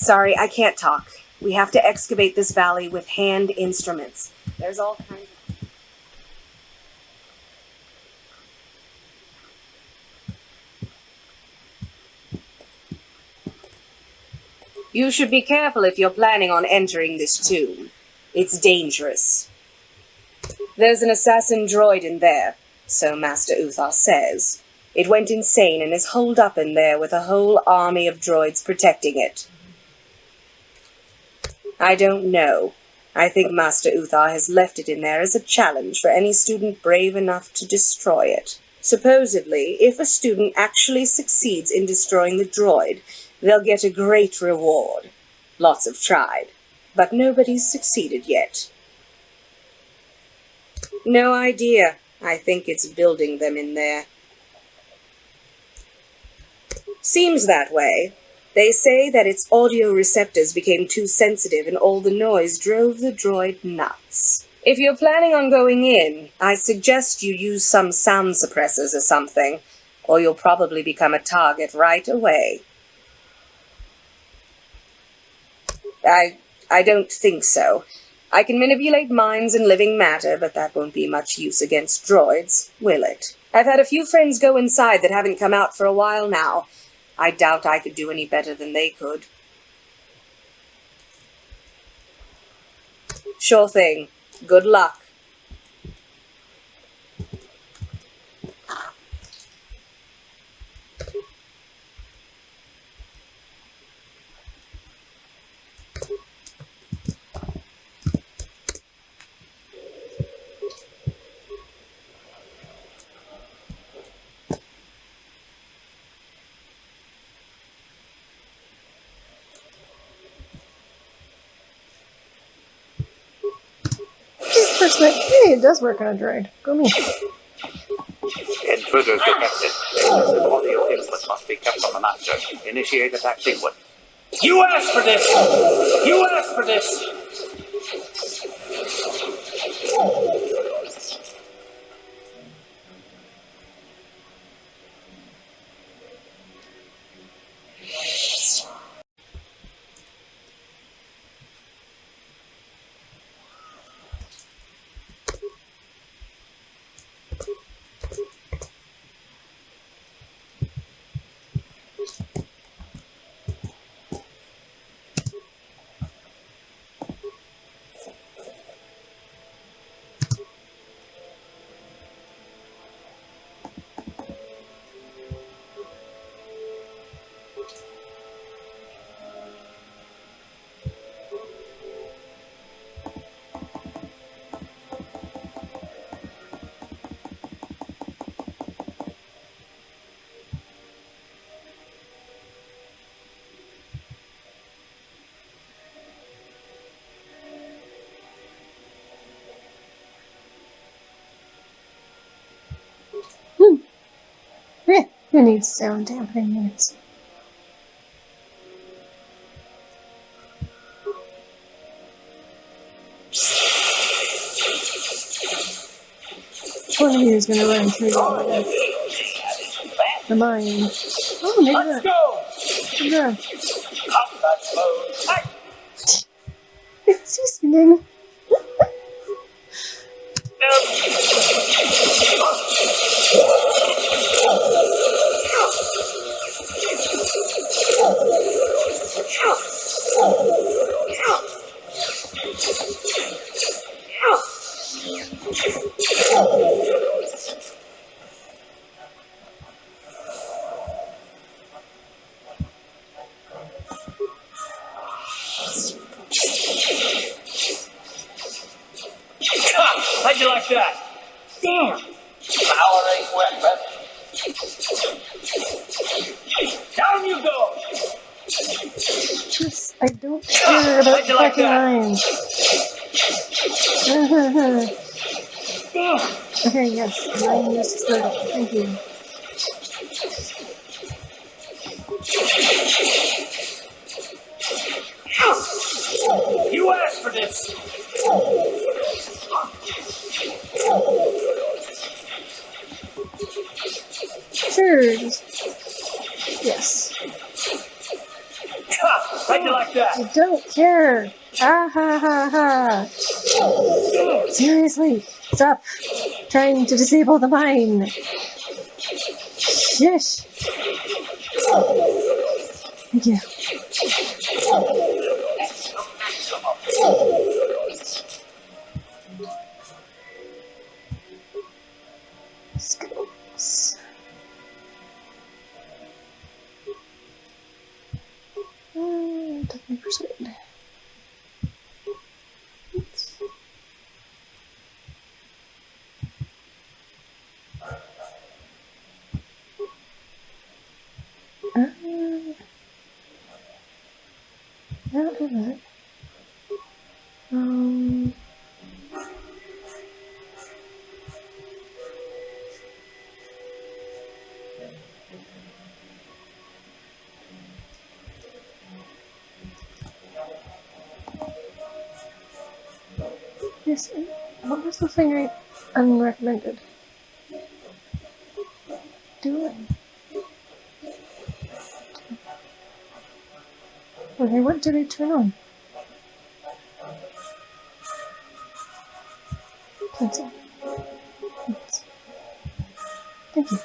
Sorry, I can't talk. We have to excavate this valley with hand instruments. There's all kinds of... You should be careful if you're planning on entering this tomb. It's dangerous. There's an assassin droid in there, so Master Uthar says. It went insane and is holed up in there with a whole army of droids protecting it. I don't know. I think Master Uthar has left it in there as a challenge for any student brave enough to destroy it. Supposedly, if a student actually succeeds in destroying the droid, they'll get a great reward. Lots have tried, but nobody's succeeded yet. No idea. I think it's building them in there. Seems that way. They say that its audio receptors became too sensitive and all the noise drove the droid nuts. If you're planning on going in, I suggest you use some sound suppressors or something, or you'll probably become a target right away. I don't think so. I can manipulate minds and living matter, but that won't be much use against droids, will it? I've had a few friends go inside that haven't come out for a while now. I doubt I could do any better than they could. Sure thing. Good luck. Hey, it does work on a droid. Go me. Intruders detected. Excessive audio input must be kept on the master. Initiate attack sequence. You asked for this! You asked for this! Who needs sound dampening units? One of you is going to run through the mine. Oh, maybe Let's go! Yeah. Combat mode. Act. Is he singing? How'd you like that? Damn! Powering weapon. Down you go! Yes, I don't care about the fucking lines. Damn! Okay, yes, line used to start. Thank you. You asked for this! Sure, just... Yes. How'd you like that? I don't care. Ah ha ha ha. Seriously, stop trying to disable the mine. Shish. Thank you. Skills. Definitely persuade. Oops. Not do that. Yes, what was the thing I unrecommended doing? Okay, what did I turn on? Cancel. Thanks. Thank you.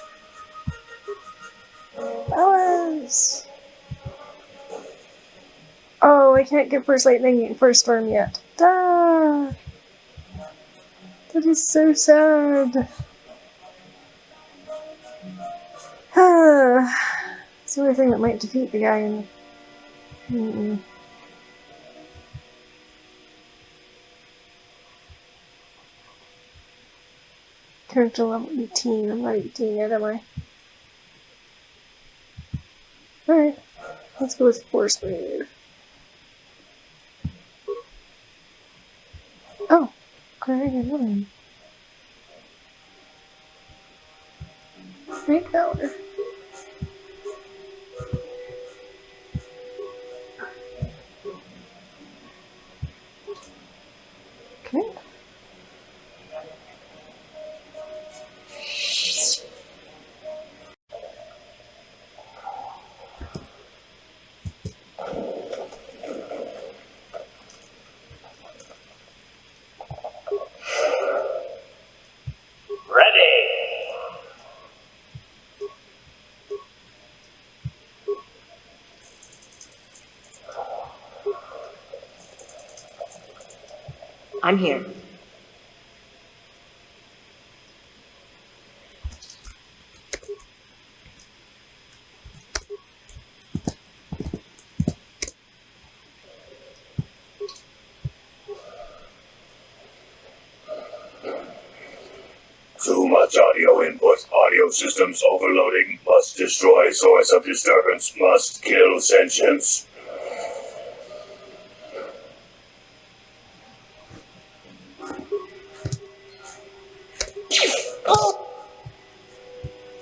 Alice! Oh, I can't get first lightning and first storm yet. Duh! That is so sad. It's the only thing that might defeat the guy in the... Character level 18. I'm not 18 yet, am I? Alright. Let's go with Force Wave. Oh! Korriban. Great power. Okay. I'm here. Too much audio input. Audio systems overloading. Must destroy source of disturbance. Must kill sentience.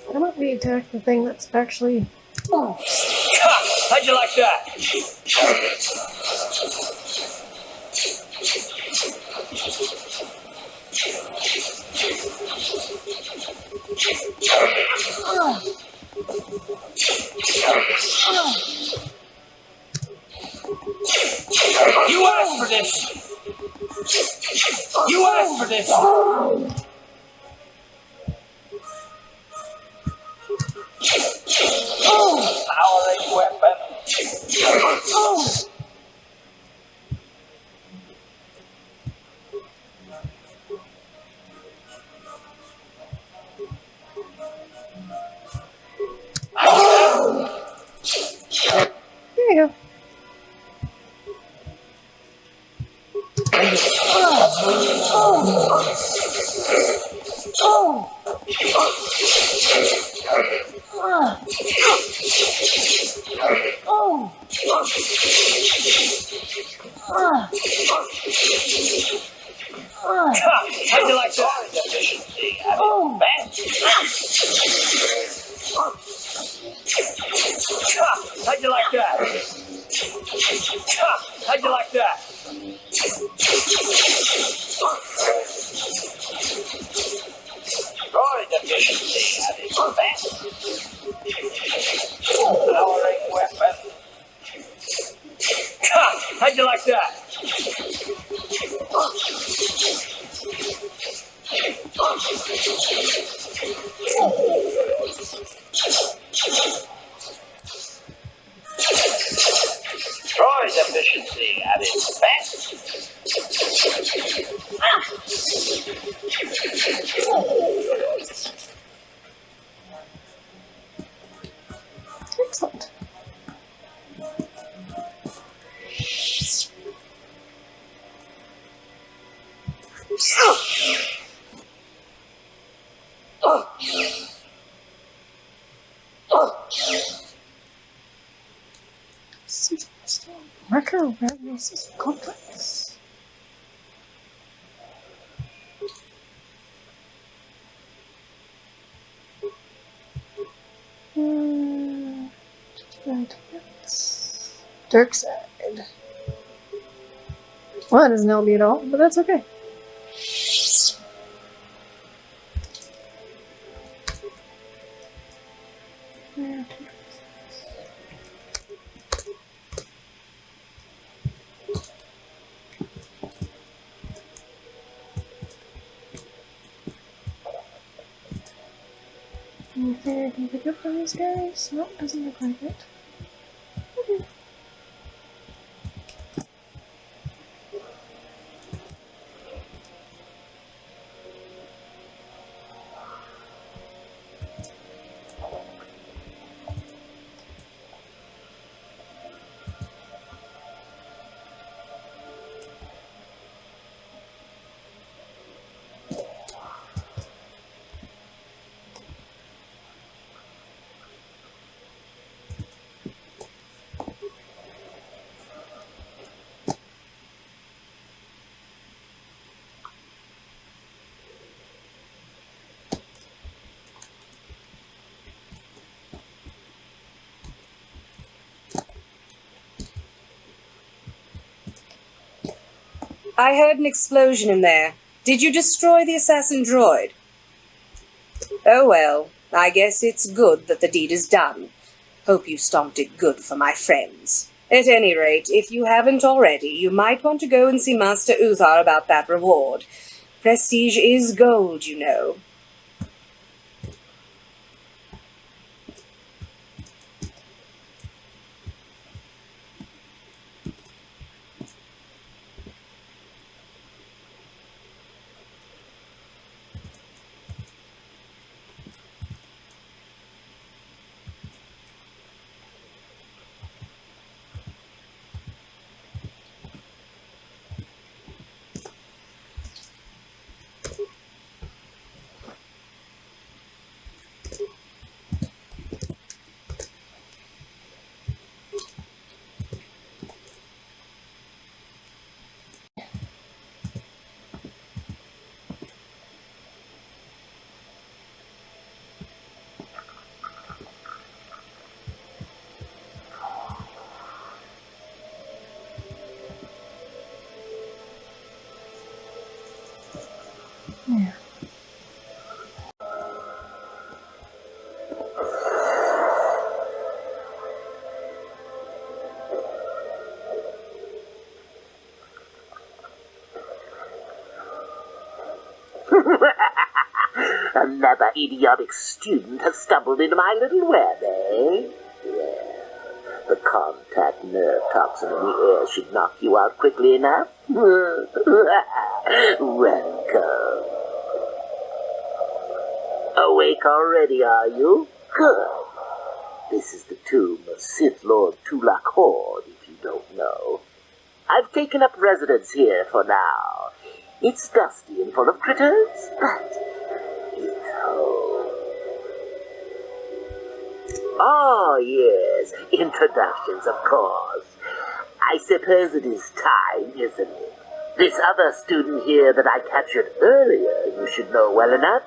Why don't we attack the thing that's actually... Oh. How'd you like that? You asked for this! You asked for this! Powering weapon! There you go. How'd you like that? Oh, how'd you like that? How'd you like that? Glory deficiency at its best. Powering weapon. Droid efficiency at its best. Excellent. Marker awareness is complex. Dark side. Well, that doesn't help me at all, but that's okay. Anything I can pick up from these guys? Nope, doesn't look like it. Okay. I heard an explosion in there. Did you destroy the assassin droid? Oh well, I guess it's good that the deed is done. Hope you stomped it good for my friends. At any rate, if you haven't already, you might want to go and see Master Uthar about that reward. Prestige is gold, you know. Yeah. Another idiotic student has stumbled into my little web, eh? Yeah. The contact nerve toxin in the air should knock you out quickly enough. Welcome. Awake already, are you? Good. This is the tomb of Sith Lord Tulak Horde, if you don't know. I've taken up residence here for now. It's dusty and full of critters, but it's home. Oh, yes, introductions, of course. I suppose it is time, isn't it? This other student here that I captured earlier, you should know well enough.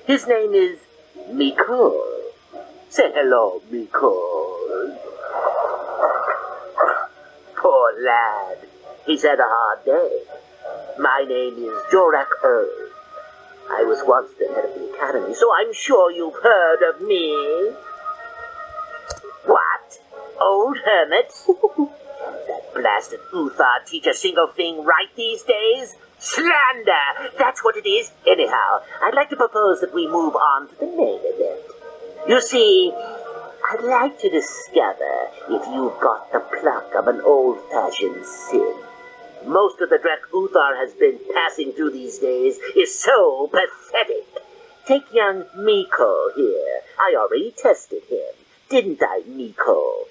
His name is Mikol. Say hello, Mikol. Poor lad. He's had a hard day. My name is Jorak Earl. I was once the head of the academy, so I'm sure you've heard of me. What? Old hermit? That blasted Uthar teach a single thing right these days? Slander! That's what it is. Anyhow, I'd like to propose that we move on to the main event. You see, I'd like to discover if you've got the pluck of an old-fashioned Sith. Most of the Drek Uthar has been passing through these days is so pathetic. Take young Miko here. I already tested him. Didn't I, Miko?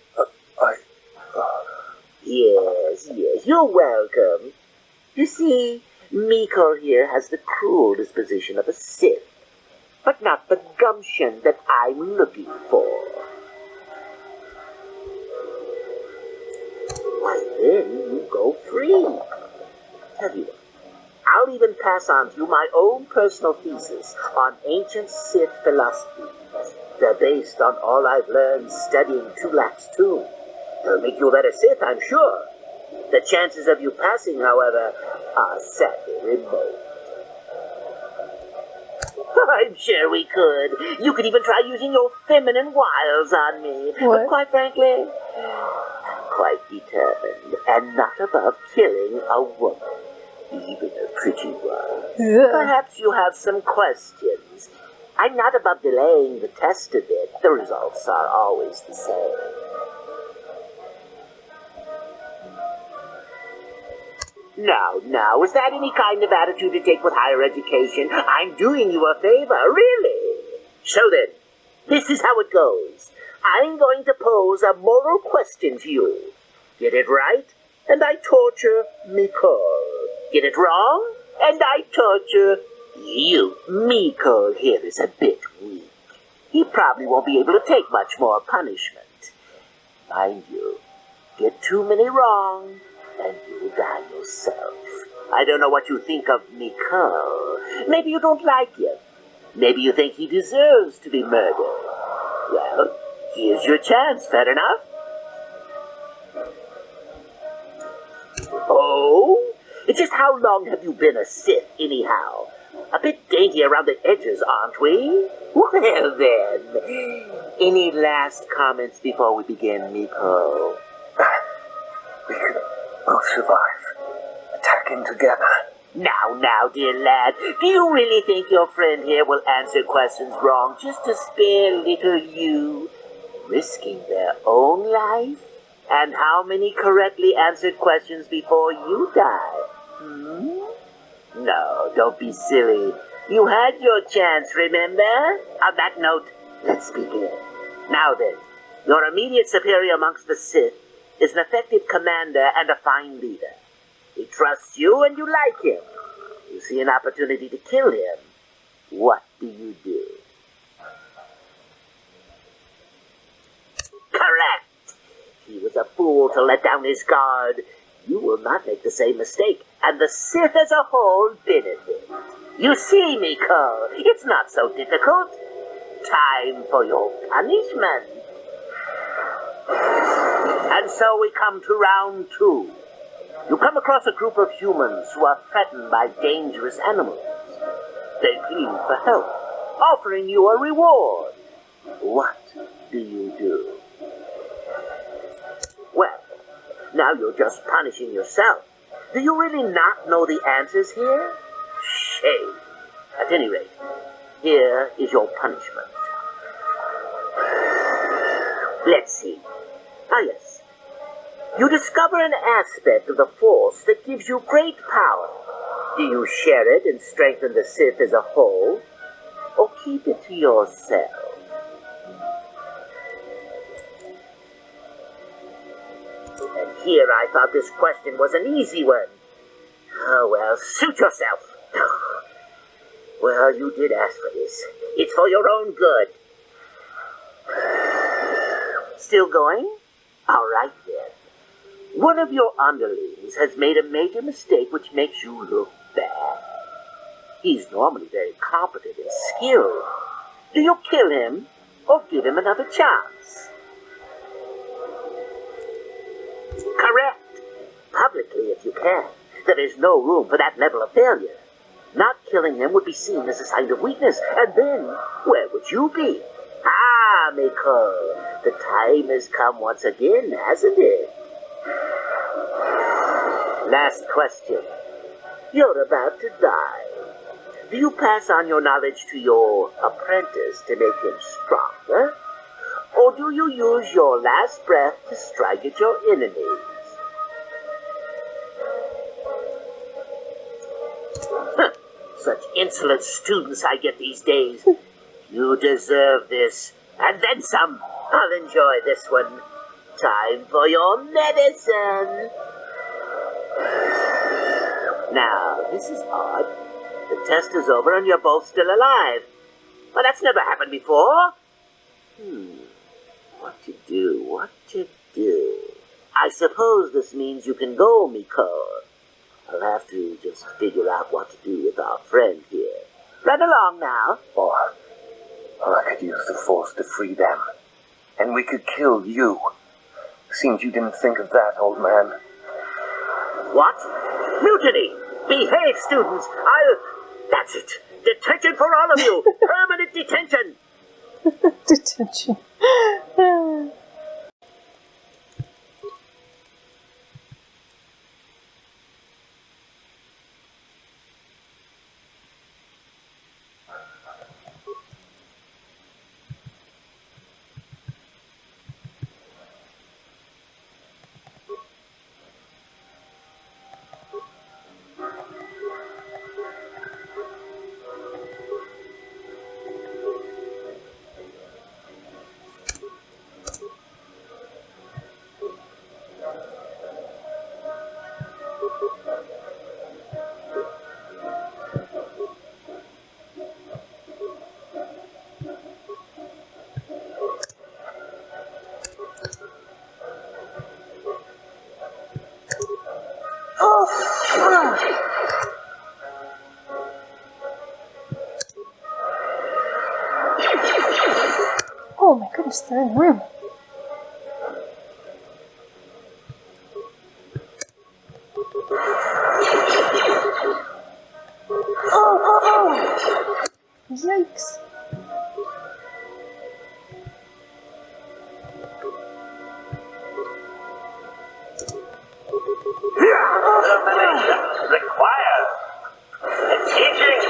Yes, you're welcome. You see, Miko here has the cruel disposition of a Sith, but not the gumption that I'm looking for. Why, then you go free. Tell you what, I'll even pass on to you my own personal thesis on ancient Sith philosophy. They're based on all I've learned studying Tulak's tomb. They'll make you a better Sith, I'm sure. The chances of you passing, however, are sadly remote. I'm sure we could. You could even try using your feminine wiles on me. What? But quite frankly, I'm quite determined and not above killing a woman, even a pretty one. Ugh. Perhaps you have some questions. I'm not above delaying the test a bit. The results are always the same. Now, is that any kind of attitude to take with higher education? I'm doing you a favor, really. So then, this is how it goes. I'm going to pose a moral question to you. Get it right, and I torture Miko. Get it wrong, and I torture you. Miko here is a bit weak. He probably won't be able to take much more punishment. Mind you, get too many wrong, and you'll die yourself. I don't know what you think of Miko. Maybe you don't like him. Maybe you think he deserves to be murdered. Well, here's your chance, fair enough? Oh? Just how long have you been a Sith, anyhow? A bit dainty around the edges, aren't we? Well then, any last comments before we begin, Miko? We can both survive. Attacking together. Now, dear lad, do you really think your friend here will answer questions wrong just to spare little you, risking their own life? And how many correctly answered questions before you die? No, don't be silly. You had your chance, remember? On that note, let's begin. Now then, your immediate superior amongst the Sith is an effective commander and a fine leader. He trusts you and you like him. You see an opportunity to kill him. What do you do? Correct! He was a fool to let down his guard. You will not make the same mistake, and the Sith as a whole benefit. You see, Miko, it's not so difficult. Time for your punishment. And so we come to round 2. You come across a group of humans who are threatened by dangerous animals. They plead for help, offering you a reward. What do you do? Well, now you're just punishing yourself. Do you really not know the answers here? Shame. At any rate, here is your punishment. Let's see. Ah, yes. You discover an aspect of the Force that gives you great power. Do you share it and strengthen the Sith as a whole, or keep it to yourself? And here I thought this question was an easy one. Oh, well, suit yourself. Well, you did ask for this. It's for your own good. Still going? All right, then. One of your underlings has made a major mistake which makes you look bad. He's normally very competent and skilled. Do you kill him or give him another chance? Correct. Publicly, if you can. There is no room for that level of failure. Not killing him would be seen as a sign of weakness, and then where would you be? Ah, Miko, the time has come once again, hasn't it? Last question. You're about to die. Do you pass on your knowledge to your apprentice to make him stronger? Or do you use your last breath to strike at your enemies? Such insolent students I get these days. You deserve this. And then some. I'll enjoy this one. Time for your medicine. Now, this is odd. The test is over and you're both still alive. Well, that's never happened before. What to do? What to do? I suppose this means you can go, Miko. I'll have to just figure out what to do with our friend here. Run along now. Or I could use the Force to free them. And we could kill you. Seems you didn't think of that, old man. What? Mutiny! Behave, students! That's it! Detention for all of you! Permanent detention! Detention. Oh my goodness, they're in the room. Oh! Yikes. Require teaching.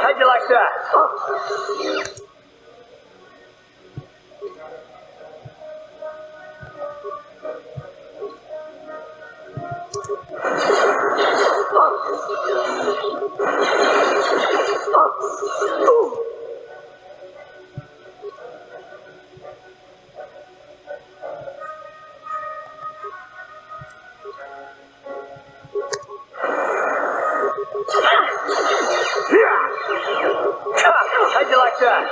How'd you like that? How'd you like that?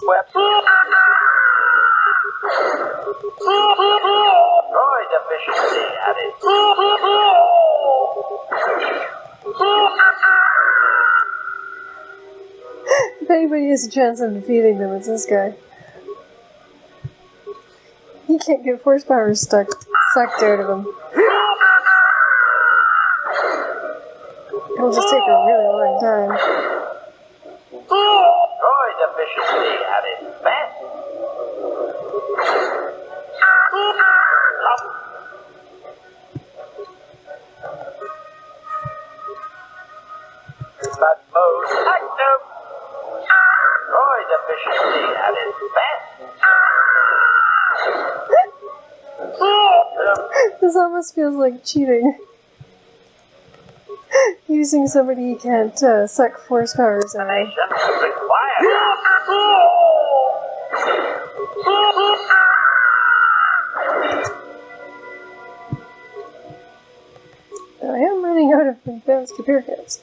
Droid efficiency added. If anybody has a chance of defeating them, it's this guy. He can't get force powers sucked out of him. It'll just take a really long time. Droid efficiency added. Fast. But mode active. Droid efficiency added. Fast. This almost feels like cheating. Using somebody you can't suck force powers out of. I am running out of advanced computer kits.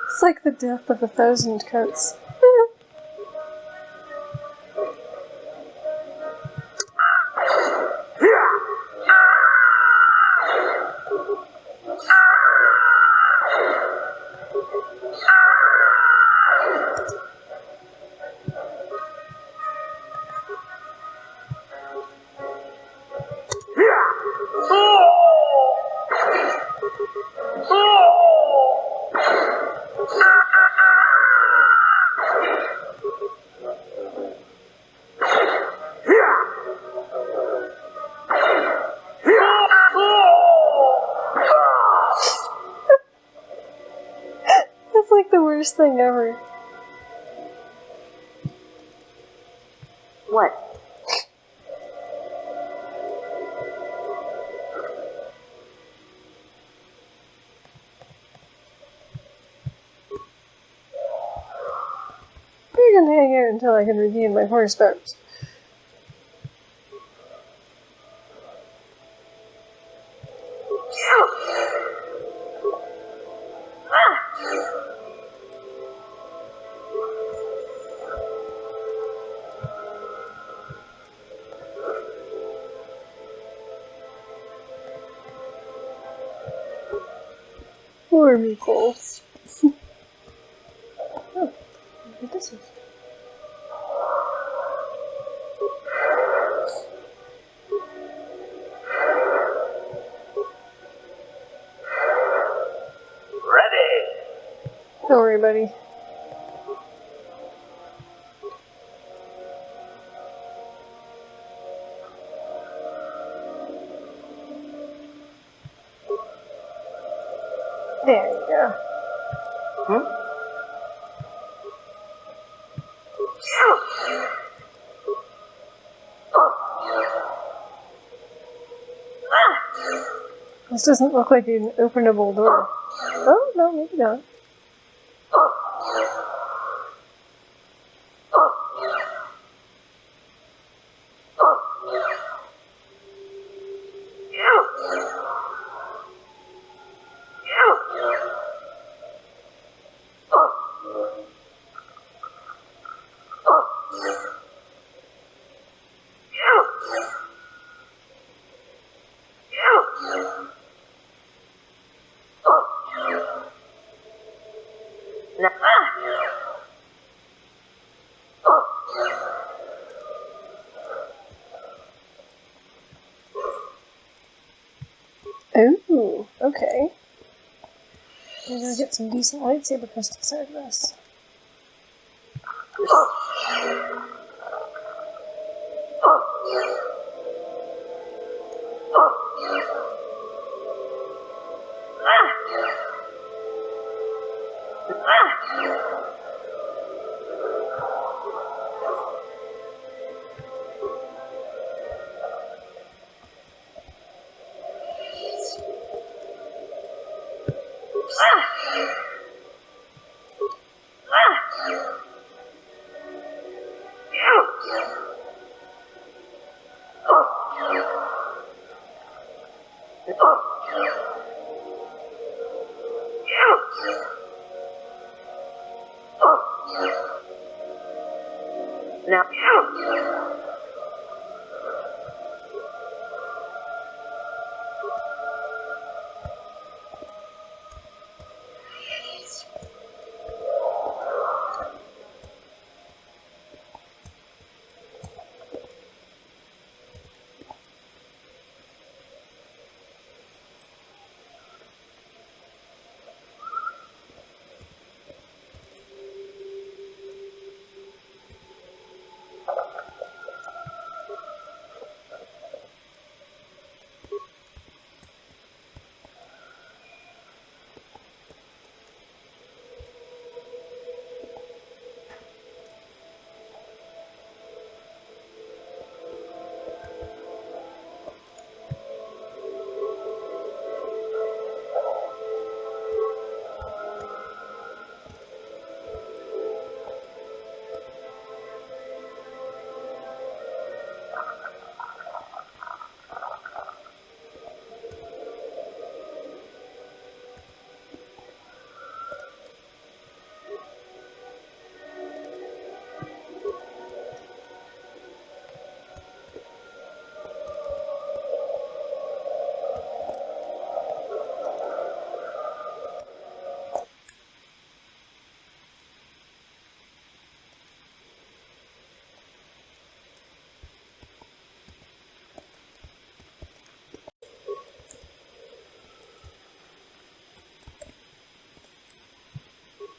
It's like the death of 1,000 cuts. That's like the worst thing ever. What? We're gonna hang out until I can regain my horse powers. Poor Miko. Oh, what this is. Ready. Don't worry, buddy. There you go. This doesn't look like an openable door. Oh, no, maybe not. Ooh, okay. I'm gonna get some decent lightsaber crystals out of this. Now,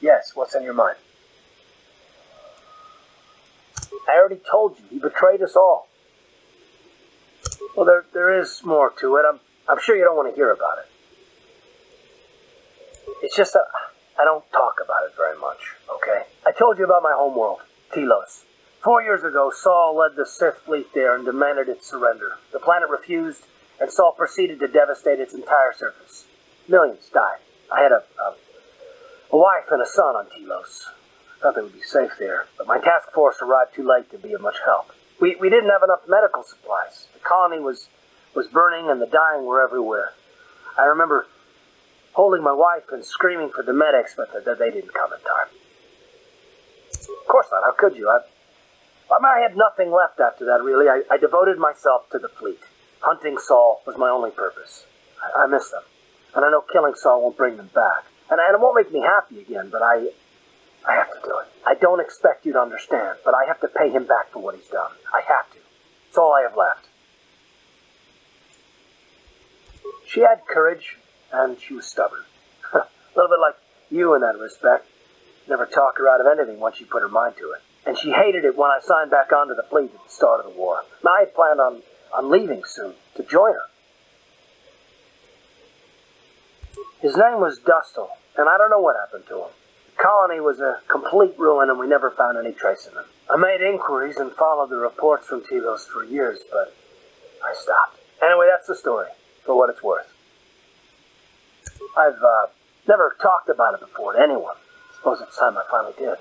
Yes, what's on your mind? I already told you, he betrayed us all. Well, there is more to it. I'm sure you don't want to hear about it. It's just that I don't talk about it very much, okay? I told you about my homeworld, Telos. 4 years ago, Saul led the Sith fleet there and demanded its surrender. The planet refused, and Saul proceeded to devastate its entire surface. Millions died. I had a wife and a son on Telos. I thought they would be safe there, but my task force arrived too late to be of much help. We didn't have enough medical supplies. The colony was burning and the dying were everywhere. I remember holding my wife and screaming for the medics, but they didn't come in time. Of course not. How could you? I had nothing left after that, really. I devoted myself to the fleet. Hunting Saul was my only purpose. I miss them. And I know killing Saul won't bring them back. And it won't make me happy again, but I have to do it. I don't expect you to understand, but I have to pay him back for what he's done. I have to. It's all I have left. She had courage, and she was stubborn. A little bit like you in that respect. Never talk her out of anything once she put her mind to it. And she hated it when I signed back onto the fleet at the start of the war. Now, I had planned on leaving soon to join her. His name was Dustle, and I don't know what happened to him. The colony was a complete ruin, and we never found any trace of him. I made inquiries and followed the reports from Telos for years, but I stopped. Anyway, that's the story, for what it's worth. I've never talked about it before to anyone. I suppose it's time I finally did.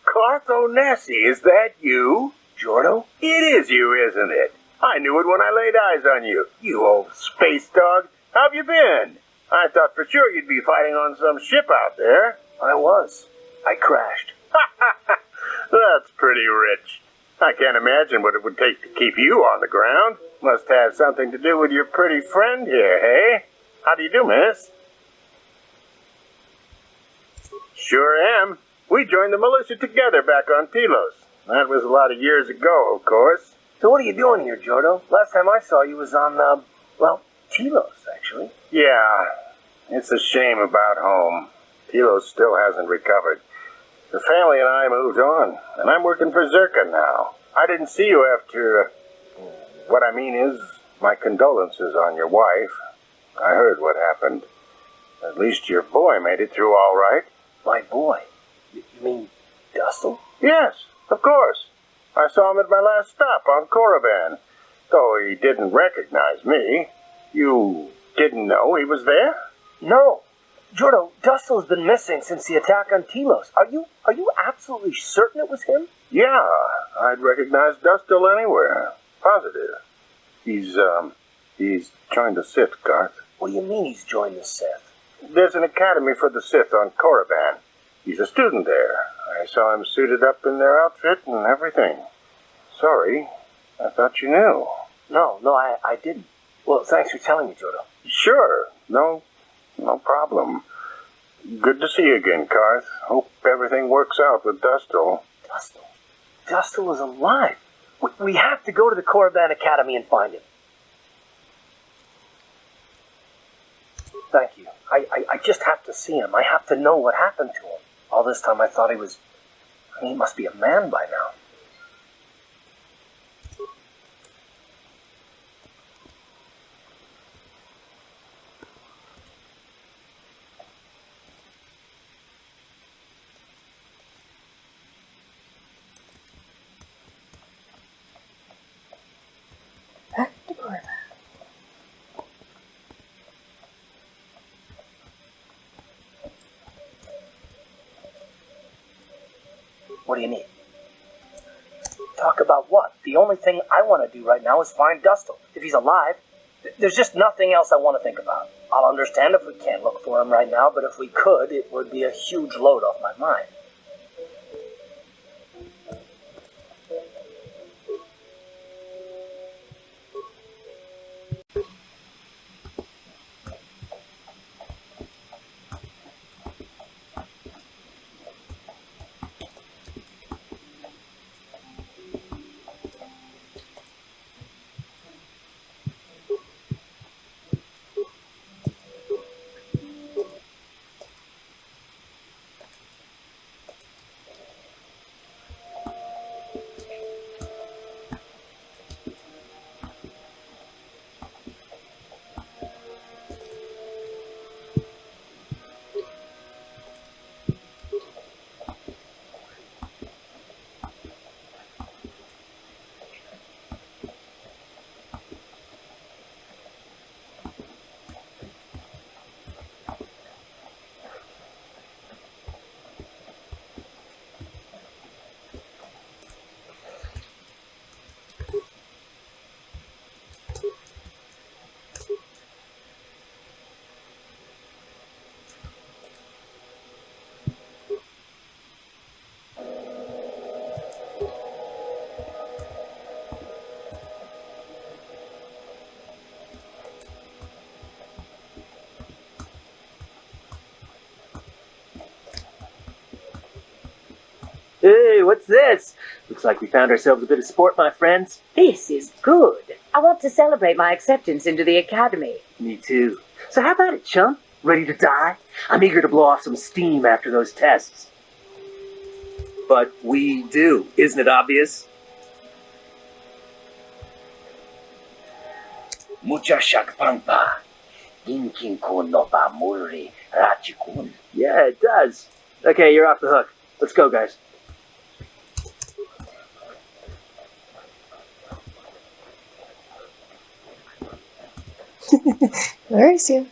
Carth Onesi, is that you? Jordo? It is you, isn't it? I knew it when I laid eyes on you. You old space dog. How have you been? I thought for sure you'd be fighting on some ship out there. I was. I crashed. That's pretty rich. I can't imagine what it would take to keep you on the ground. Must have something to do with your pretty friend here, hey? How do you do, miss? Sure am. We joined the militia together back on Telos. That was a lot of years ago, of course. So what are you doing here, Jordo? Last time I saw you was on, Telos, actually. Yeah, it's a shame about home. Telos still hasn't recovered. The family and I moved on, and I'm working for Zerka now. I didn't see you after... what I mean is, my condolences on your wife. I heard what happened. At least your boy made it through all right. My boy? You mean Dustle? Yes, of course. I saw him at my last stop on Korriban, though he didn't recognize me. You didn't know he was there? No. Jordo, Dustle's been missing since the attack on Telos. Are you absolutely certain it was him? Yeah, I'd recognize Dustle anywhere. Positive. He's joined the Sith, Garth. What do you mean he's joined the Sith? There's an academy for the Sith on Korriban. He's a student there. I saw him suited up in their outfit and everything. Sorry, I thought you knew. No, I didn't. Well, thanks for telling me, Jordo. Sure, no problem. Good to see you again, Karth. Hope everything works out with Dustle. Dustle is alive. We have to go to the Korriban Academy and find him. Thank you. I just have to see him. I have to know what happened to him. All this time I thought he must be a man by now. Back to Korriban. What do you need? Talk about what? The only thing I want to do right now is find Dustle. If he's alive, there's just nothing else I want to think about. I'll understand if we can't look for him right now, but if we could, it would be a huge load off my mind. Hey, what's this? Looks like we found ourselves a bit of sport, my friends. This is good. I want to celebrate my acceptance into the academy. Me too. So how about it, chump? Ready to die? I'm eager to blow off some steam after those tests. But we do, isn't it obvious? Mucha shakpangpa. Dinkin kun no ba muri rachikun. Yeah, it does. Okay, you're off the hook. Let's go, guys. Very soon.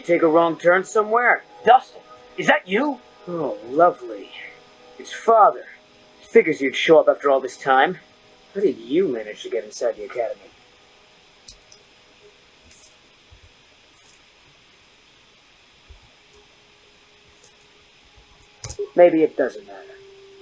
take a wrong turn somewhere? Dustin, is that you? Oh, lovely. It's Father. Figures you'd show up after all this time. How did you manage to get inside the academy? Maybe it doesn't matter.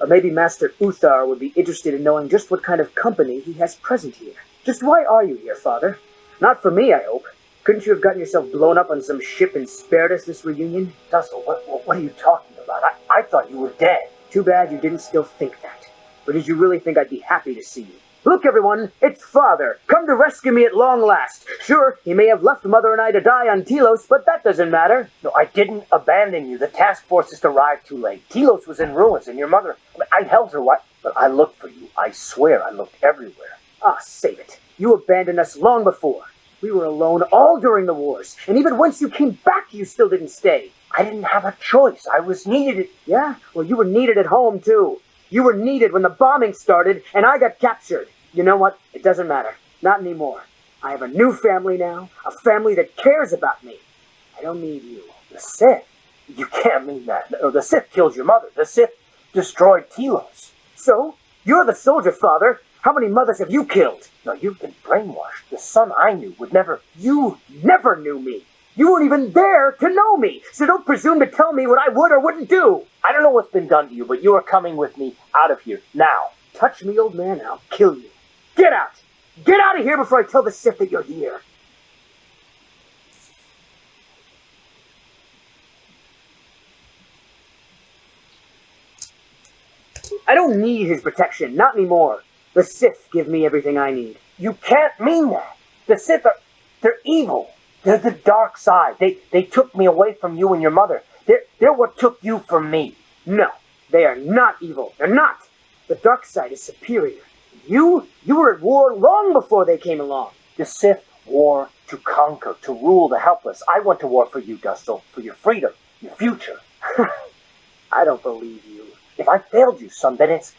Or maybe Master Uthar would be interested in knowing just what kind of company he has present here. Just why are you here, Father? Not for me, I hope. Couldn't you have gotten yourself blown up on some ship and spared us this reunion? Dustin, what are you talking about? I thought you were dead. Too bad you didn't still think that. Or did you really think I'd be happy to see you? Look, everyone, it's Father, come to rescue me at long last. Sure, he may have left Mother and I to die on Telos, but that doesn't matter. No, I didn't abandon you. The task force just arrived too late. Telos was in ruins, and your mother... I held her, but I looked for you. I swear I looked everywhere. Ah, save it. You abandoned us long before. We were alone all during the wars, and even once you came back, you still didn't stay. I didn't have a choice. I was needed. Yeah? Well, you were needed at home, too. You were needed when the bombing started, and I got captured. You know what? It doesn't matter. Not anymore. I have a new family now, a family that cares about me. I don't need you. The Sith? You can't mean that. No, the Sith killed your mother. The Sith destroyed Telos. So? You're the soldier, Father. How many mothers have you killed? No, you've been brainwashed. The son I knew would never... You never knew me. You weren't even there to know me, so don't presume to tell me what I would or wouldn't do. I don't know what's been done to you, but you are coming with me out of here, now. Touch me, old man, and I'll kill you. Get out! Get out of here before I tell the Sith that you're here. I don't need his protection, not anymore. The Sith give me everything I need. You can't mean that. The Sith are... they're evil. They're the dark side. They took me away from you and your mother. They're what took you from me. No, they are not evil. They're not. The dark side is superior. You were at war long before they came along. The Sith war to conquer, to rule the helpless. I went to war for you, Dustil, for your freedom, your future. I don't believe you. If I failed you, son, then it's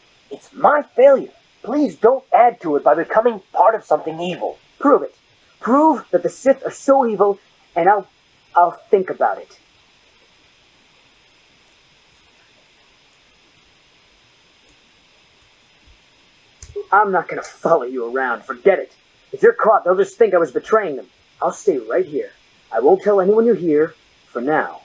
my failure. Please don't add to it by becoming part of something evil. Prove it. Prove that the Sith are so evil, and I'll think about it. I'm not gonna follow you around, forget it. If you're caught, they'll just think I was betraying them. I'll stay right here. I won't tell anyone you're here, for now.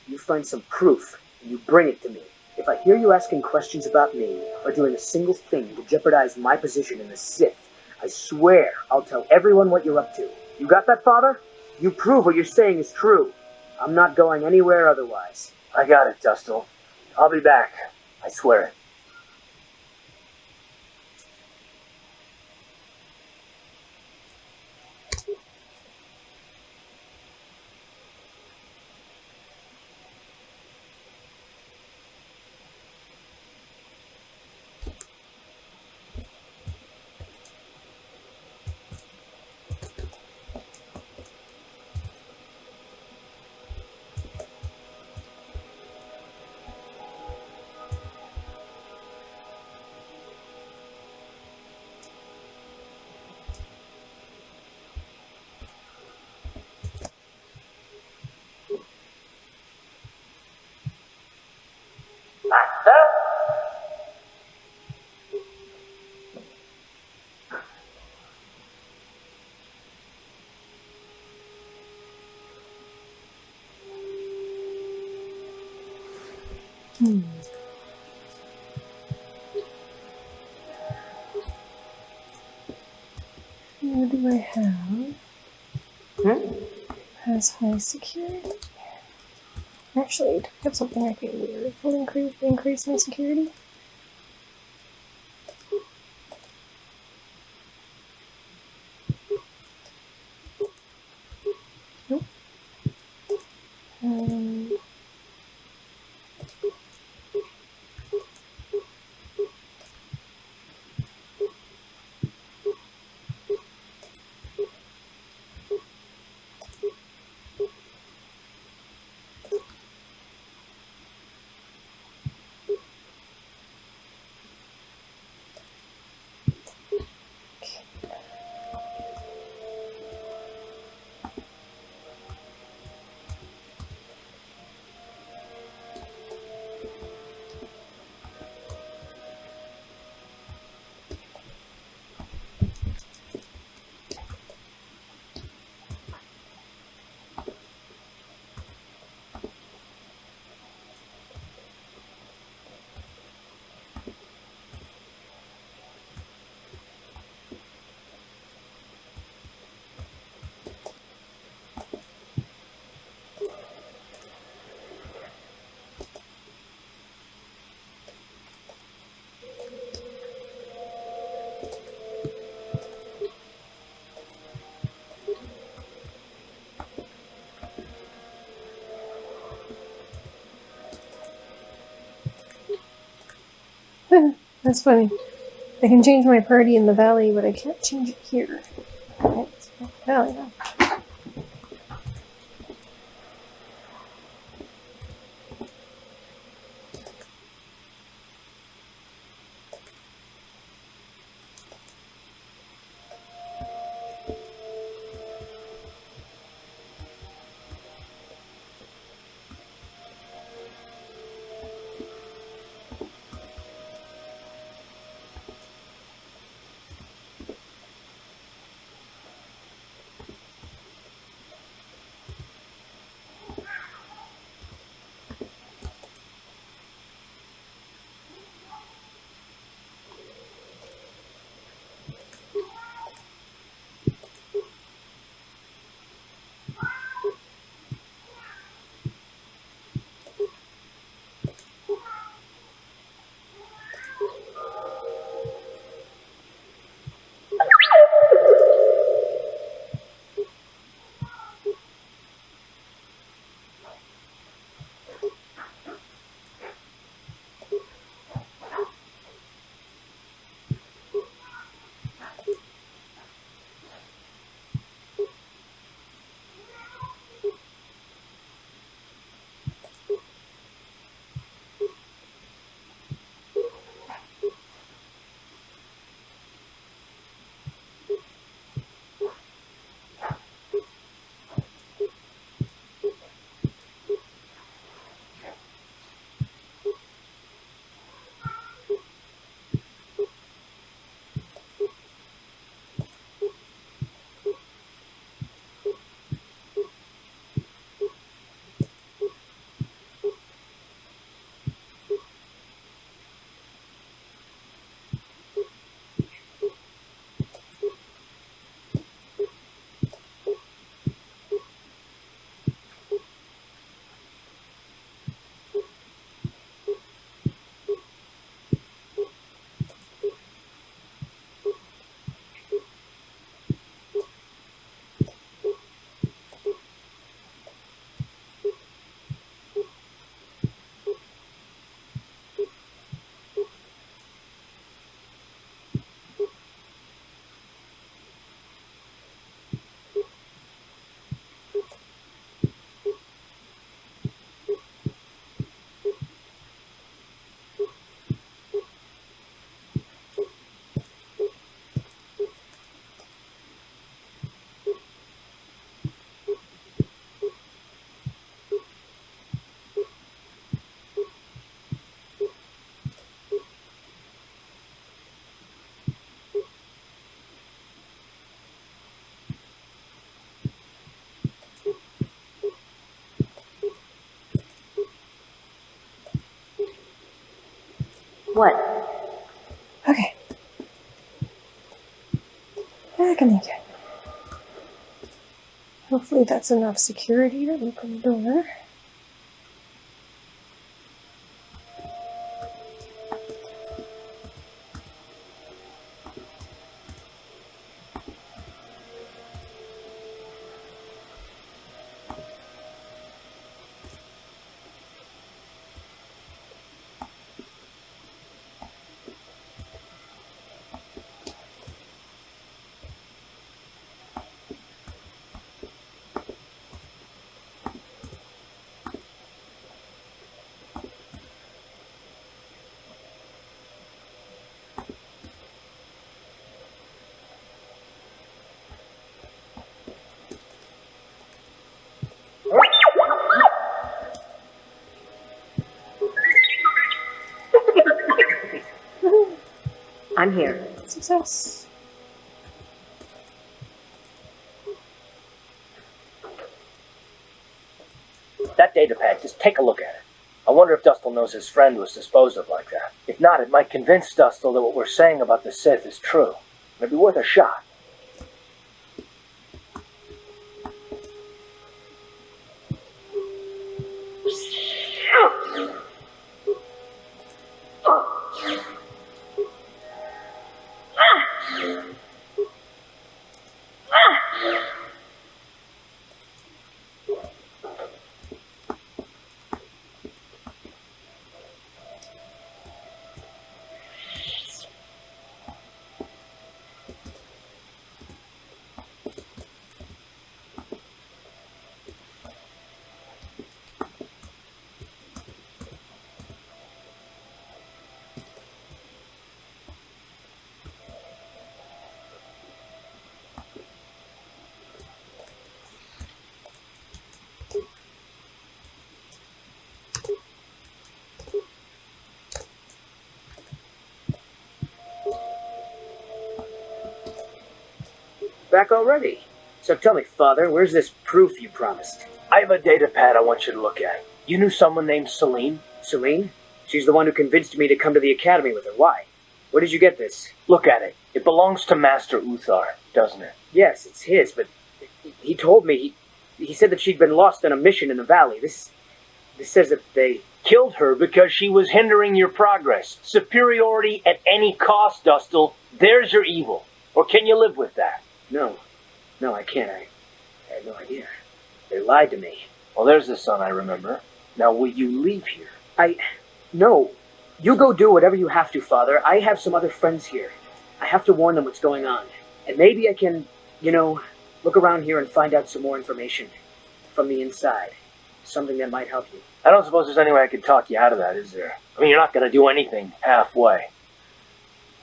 You find some proof, and you bring it to me. If I hear you asking questions about me, or doing a single thing to jeopardize my position in the Sith, I swear I'll tell everyone what you're up to. You got that, Father? You prove what you're saying is true. I'm not going anywhere otherwise. I got it, Dustil. I'll be back. I swear it. What do I have? Has high security. Actually, I have something I can wear. Will increase my security. Nope. That's funny. I can change my party in the valley, but I can't change it here. Right, it's back to the valley now. What? Okay. I can make it. Hopefully that's enough security to open the door. I'm here. Success. That datapad, just take a look at it. I wonder if Dustle knows his friend was disposed of like that. If not, it might convince Dustle that what we're saying about the Sith is true. It'd be worth a shot. Back already? So tell me, Father, where's this proof you promised? I have a data pad I want you to look at. You knew someone named Celine? Celine? She's the one who convinced me to come to the academy with her. Why? Where did you get this? Look at it. It belongs to Master Uthar, doesn't it? Yes, it's his, but he told me, he said that she'd been lost on a mission in the valley. This says that they... Killed her because she was hindering your progress. Superiority at any cost, Dustle. There's your evil. Or can you live with that? No, I can't. I had no idea. They lied to me. Well, there's the son I remember. Now, will you leave here? No. You go do whatever you have to, Father. I have some other friends here. I have to warn them what's going on. And maybe I can, look around here and find out some more information. From the inside. Something that might help you. I don't suppose there's any way I could talk you out of that, is there? I mean, you're not going to do anything halfway.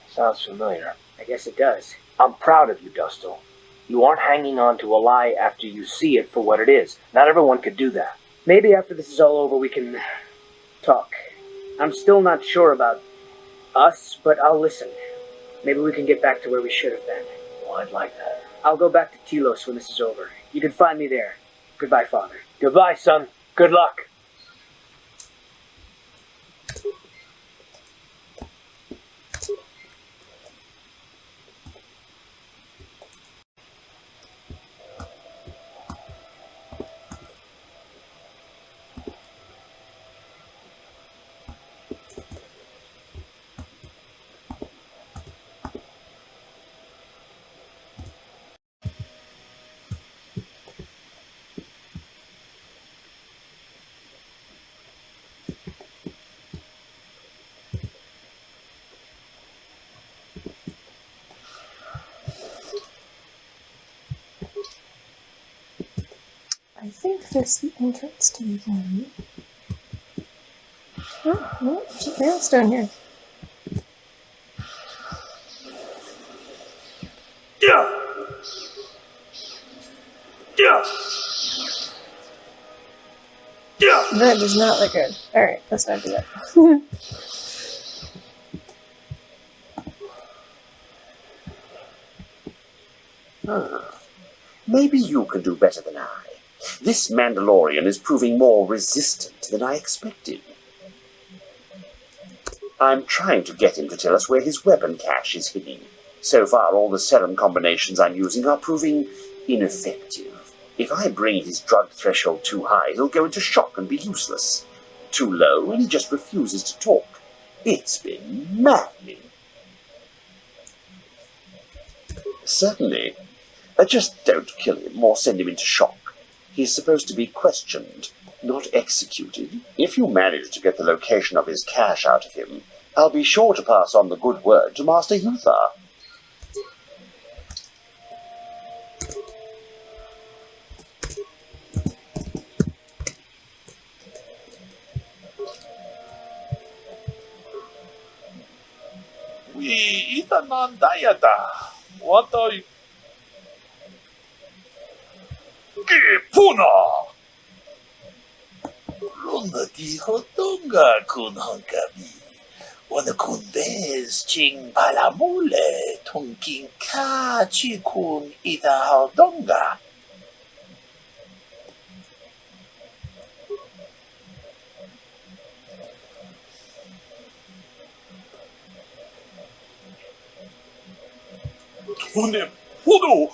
Sounds familiar. I guess it does. I'm proud of you, Dustle. You aren't hanging on to a lie after you see it for what it is. Not everyone could do that. Maybe after this is all over we can talk. I'm still not sure about us, but I'll listen. Maybe we can get back to where we should have been. Well, I'd like that. I'll go back to Telos when this is over. You can find me there. Goodbye, Father. Goodbye, son. Good luck. I think that's the entrance to the academy. Oh, no, something else down here. That does not look good. Alright, let's not do that. Maybe you can do better than I. This Mandalorian is proving more resistant than I expected. I'm trying to get him to tell us where his weapon cache is hidden. So far, all the serum combinations I'm using are proving ineffective. If I bring his drug threshold too high, he'll go into shock and be useless. Too low, and he just refuses to talk. It's been maddening. Certainly. Just don't kill him or send him into shock. He's supposed to be questioned, not executed. If you manage to get the location of his cache out of him, I'll be sure to pass on the good word to Master Uthar. We itanan dayata. What are you? Puna! Luna di hotonga kun hankabi. Wana kun bez ching palamule tongking ka chi kun ita hodonga. Une puno!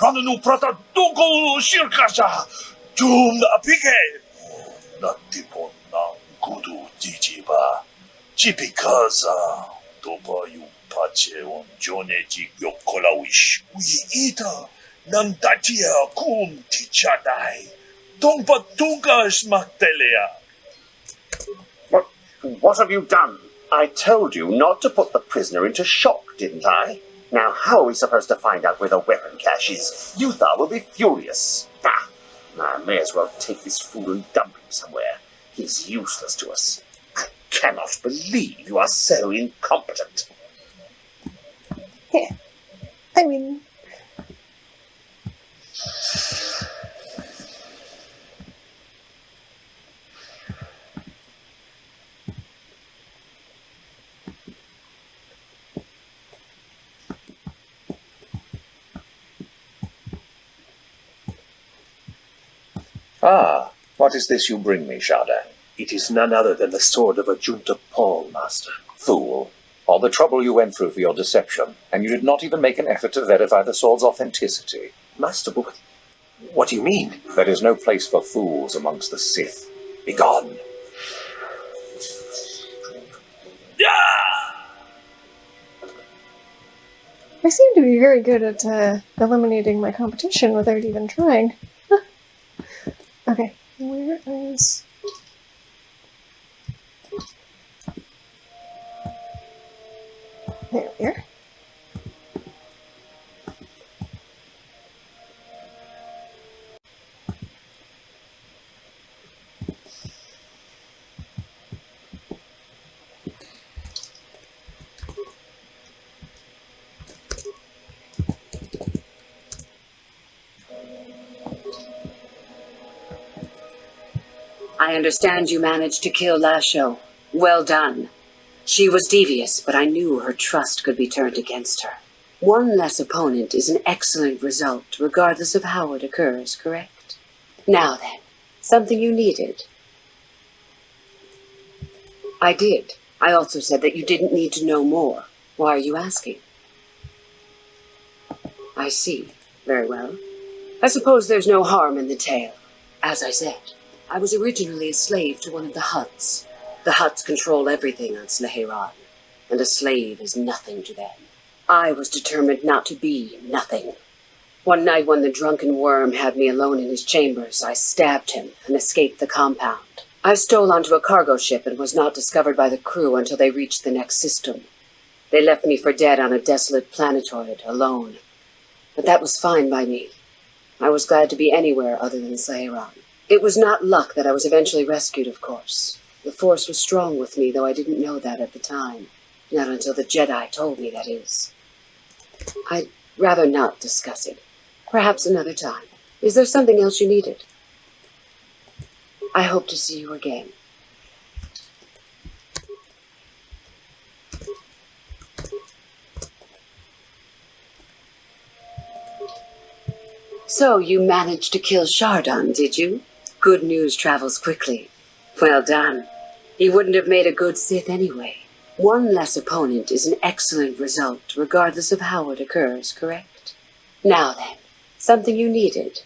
Rananu prata doko shirkasha! Jum apike! Natipon ng kudu jijiba. Jipikaza. Toba yung pache on joneji yokolawish. We ita ng tatia kun tichadai. Tongpa tunga smaktelea. What have you done? I told you not to put the prisoner into shock, didn't I? Now, how are we supposed to find out where the weapon cache is? Uthar will be furious. I may as well take this fool and dump him somewhere. He's useless to us. I cannot believe you are so incompetent. Yeah. I mean... Ah, what is this you bring me, Chardin? It is none other than the sword of a Junta Paul, Master. Fool. All the trouble you went through for your deception, and you did not even make an effort to verify the sword's authenticity. Master, what do you mean? There is no place for fools amongst the Sith. Begone. I seem to be very good at eliminating my competition without even trying. Okay, where is... There we are. I understand you managed to kill Lasho. Well done. She was devious, but I knew her trust could be turned against her. One less opponent is an excellent result, regardless of how it occurs, correct? Now then, something you needed. I did. I also said that you didn't need to know more. Why are you asking? I see. Very well. I suppose there's no harm in the tale. As I said, I was originally a slave to one of the Hutts. The Hutts control everything on Sleheyron, and a slave is nothing to them. I was determined not to be nothing. One night when the drunken worm had me alone in his chambers, I stabbed him and escaped the compound. I stole onto a cargo ship and was not discovered by the crew until they reached the next system. They left me for dead on a desolate planetoid, alone. But that was fine by me. I was glad to be anywhere other than Sleheyron. It was not luck that I was eventually rescued, of course. The Force was strong with me, though I didn't know that at the time. Not until the Jedi told me, that is. I'd rather not discuss it. Perhaps another time. Is there something else you needed? I hope to see you again. So, you managed to kill Chardin, did you? Good news travels quickly. Well done. He wouldn't have made a good Sith anyway. One less opponent is an excellent result, regardless of how it occurs, correct? Now then, something you needed.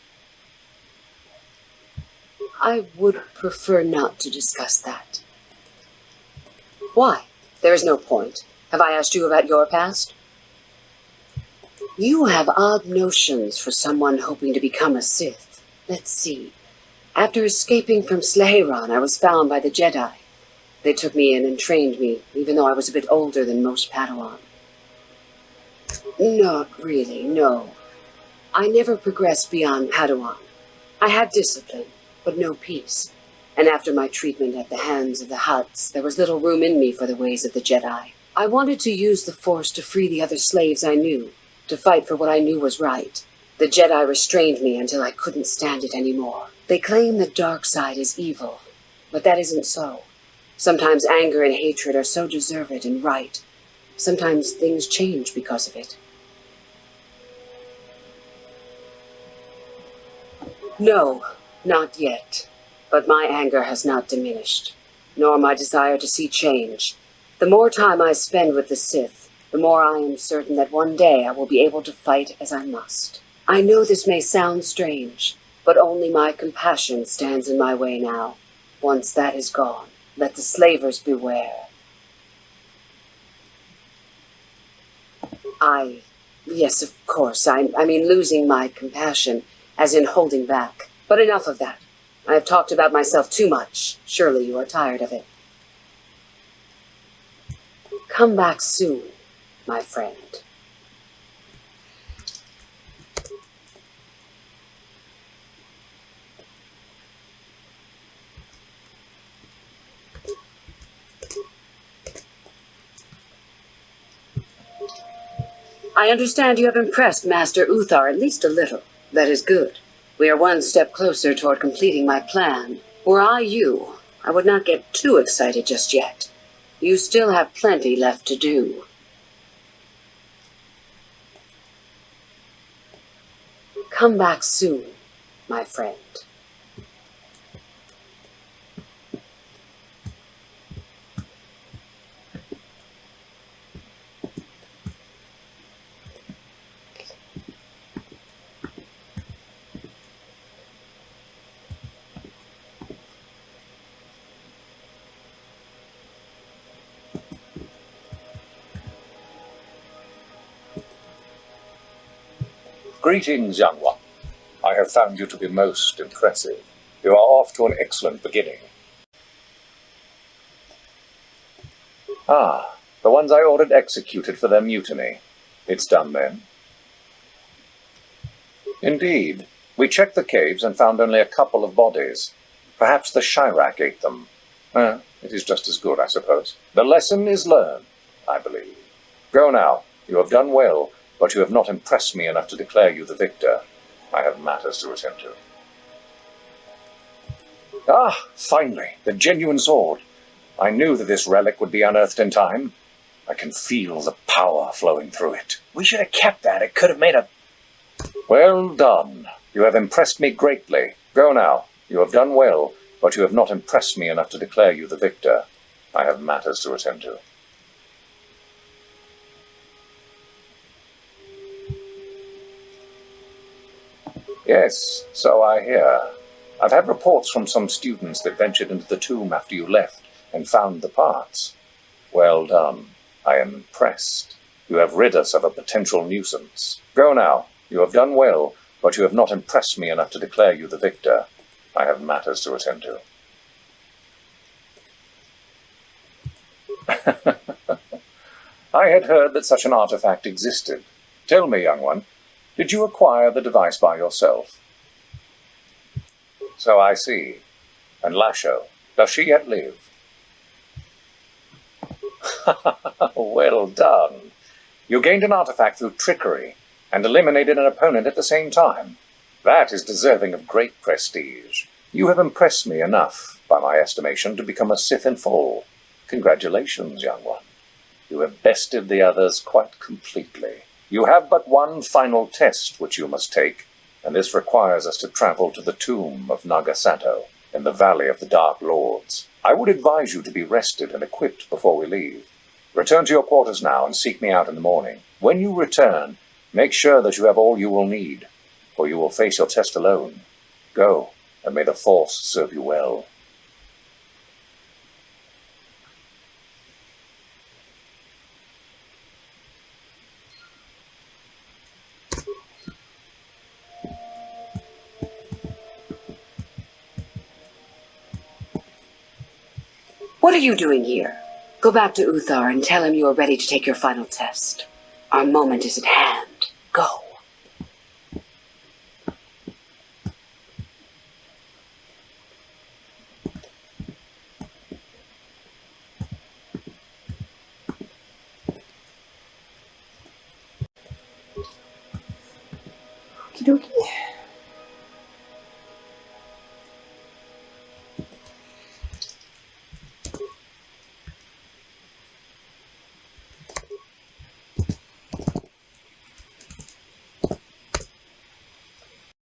I would prefer not to discuss that. Why? There is no point. Have I asked you about your past? You have odd notions for someone hoping to become a Sith. Let's see. After escaping from Sleheyron, I was found by the Jedi. They took me in and trained me, even though I was a bit older than most Padawan. Not really, no. I never progressed beyond Padawan. I had discipline, but no peace. And after my treatment at the hands of the Hutts, there was little room in me for the ways of the Jedi. I wanted to use the Force to free the other slaves I knew, to fight for what I knew was right. The Jedi restrained me until I couldn't stand it anymore. They claim the dark side is evil, but that isn't so. Sometimes anger and hatred are so deserved and right. Sometimes things change because of it. No, not yet. But my anger has not diminished, nor my desire to see change. The more time I spend with the Sith, the more I am certain that one day I will be able to fight as I must. I know this may sound strange, but only my compassion stands in my way now. Once that is gone, let the slavers beware. Yes, of course, I mean losing my compassion, as in holding back. But enough of that. I have talked about myself too much. Surely you are tired of it. Come back soon, my friend. I understand you have impressed Master Uthar at least a little. That is good. We are one step closer toward completing my plan. Were I you, I would not get too excited just yet. You still have plenty left to do. Come back soon, my friend. Greetings, young one. I have found you to be most impressive. You are off to an excellent beginning. Ah, the ones I ordered executed for their mutiny. It's done then. Indeed. We checked the caves and found only a couple of bodies. Perhaps the Chirac ate them. It is just as good, I suppose. The lesson is learned, I believe. Go now. You have done well, but you have not impressed me enough to declare you the victor. I have matters to attend to. Ah, finally, the genuine sword. I knew that this relic would be unearthed in time. I can feel the power flowing through it. We should have kept that. It could have made a... Well done. You have impressed me greatly. Go now. You have done well, but you have not impressed me enough to declare you the victor. I have matters to attend to. Yes, so I hear. I've had reports from some students that ventured into the tomb after you left and found the parts. Well done. I am impressed. You have rid us of a potential nuisance. Go now. You have done well, but you have not impressed me enough to declare you the victor. I have matters to attend to. I had heard that such an artifact existed. Tell me, young one, did you acquire the device by yourself? So I see. And Lasho, does she yet live? Well done. You gained an artifact through trickery and eliminated an opponent at the same time. That is deserving of great prestige. You have impressed me enough, by my estimation, to become a Sith in full. Congratulations, young one. You have bested the others quite completely. You have but one final test which you must take, and this requires us to travel to the tomb of Nagasato in the Valley of the Dark Lords. I would advise you to be rested and equipped before we leave. Return to your quarters now and seek me out in the morning. When you return, make sure that you have all you will need, for you will face your test alone. Go, and may the Force serve you well. What are you doing here? Go back to Uthar and tell him you are ready to take your final test. Our moment is at hand. Go. Okie dokie.